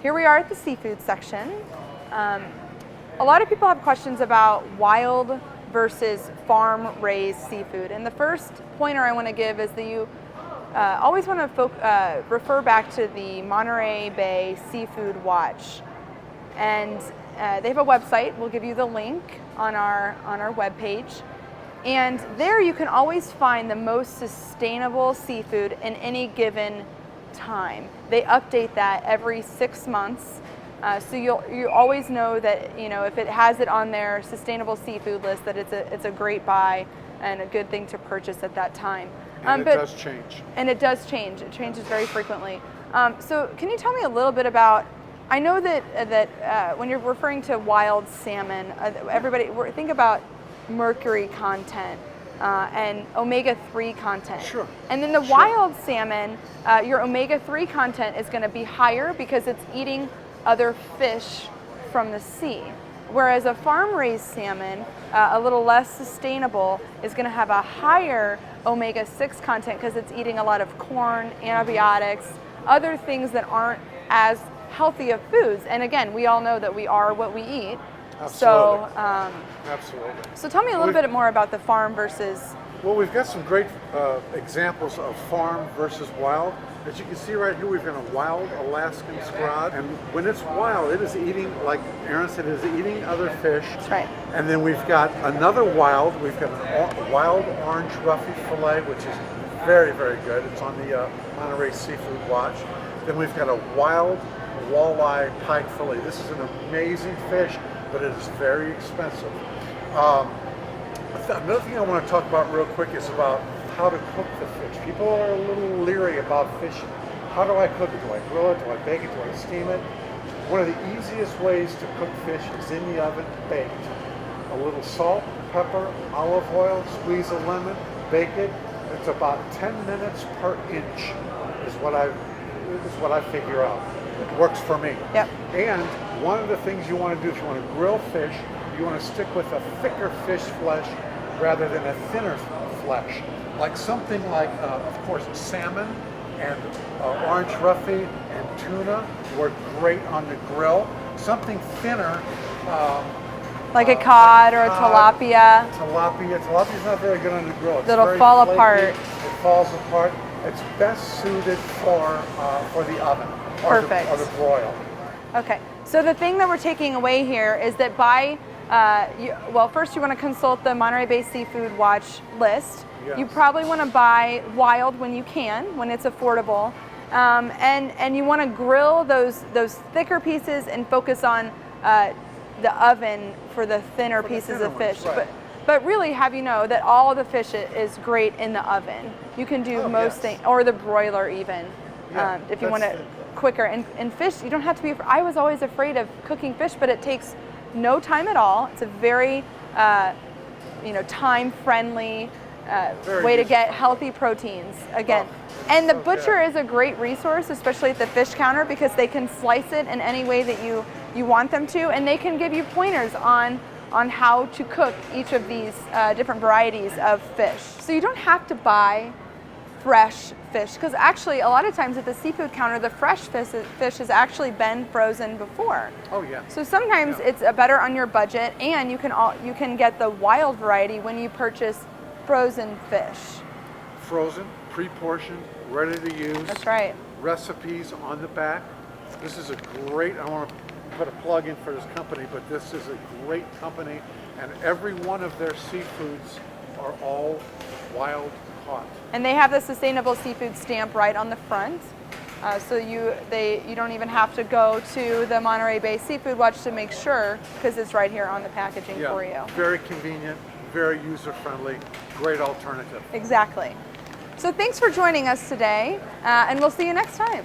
here we are at the seafood section. A lot of people have questions about wild versus farm-raised seafood. And the first pointer I want to give is that you always want to refer back to the Monterey Bay Seafood Watch. And they have a website. We'll give you the link on our webpage. And there you can always find the most sustainable seafood in any given time. They update that every 6 months. So you always know that, if it has it on their sustainable seafood list, that it's a great buy and a good thing to purchase at that time. And it does change. And it does change. It changes very frequently. So can you tell me a little bit about, I know that when you're referring to wild salmon, everybody think about mercury content and omega-3 content. Sure. And then the wild salmon, your omega-3 content is going to be higher because it's eating other fish from the sea. Whereas a farm-raised salmon, a little less sustainable, is going to have a higher omega-6 content because it's eating a lot of corn, antibiotics, other things that aren't as healthy of foods. And again, we all know that we are what we eat. Absolutely. So, absolutely. So tell me a little bit more about the farm versus... Well, we've got some great examples of farm versus wild. As you can see right here, we've got a wild Alaskan scrod. And when it's wild, it is eating, like Aaron said, it is eating other fish. That's right. And then we've got another wild. We've got a wild orange roughy fillet, which is very, very good. It's on the Monterey Seafood Watch. Then we've got a wild walleye pike fillet. This is an amazing fish, but it is very expensive. Another thing I want to talk about real quick is about how to cook the fish. People are a little leery about fishing. How do I cook it? Do I grill it? Do I bake it? Do I steam it? One of the easiest ways to cook fish is in the oven, baked. A little salt, pepper, olive oil, squeeze a lemon, bake it. It's about 10 minutes per inch is what I figure out. It works for me. Yep. And one of the things you want to do if you want to grill fish, you want to stick with a thicker fish flesh rather than a thinner flesh. Like something like, of course, salmon and orange roughy and tuna work great on the grill. Something thinner, like a cod or a tilapia. Tilapia's not very good on the grill. It'll fall apart. It falls apart. It's best suited for the oven. Perfect. Or the broil. Okay, so the thing that we're taking away here is that first you want to consult the Monterey Bay Seafood Watch list. Yes. You probably want to buy wild when you can, when it's affordable. And you want to grill those thicker pieces and focus on the oven for the thinner pieces of fish. Right. But really have you know that all the fish is great in the oven. You can do most things, or the broiler even, if you want it quicker. And fish, you don't have to be, I was always afraid of cooking fish, but it takes no time at all. It's a very, time-friendly way to get healthy proteins, again. And the butcher is a great resource, especially at the fish counter, because they can slice it in any way that you want them to, and they can give you pointers on how to cook each of these different varieties of fish. So you don't have to buy fresh fish, because actually a lot of times at the seafood counter, the fresh fish has actually been frozen before. Oh yeah. So sometimes it's better on your budget, and you can get the wild variety when you purchase frozen fish. Frozen, pre-portioned, ready to use. That's right. Recipes on the back. This is a great, I want to put a plug in for this company, but this is a great company, and every one of their seafoods are all wild caught. And they have the sustainable seafood stamp right on the front. So you don't even have to go to the Monterey Bay Seafood Watch to make sure, because it's right here on the packaging for you. Very convenient, very user-friendly, great alternative. Exactly. So thanks for joining us today, and we'll see you next time.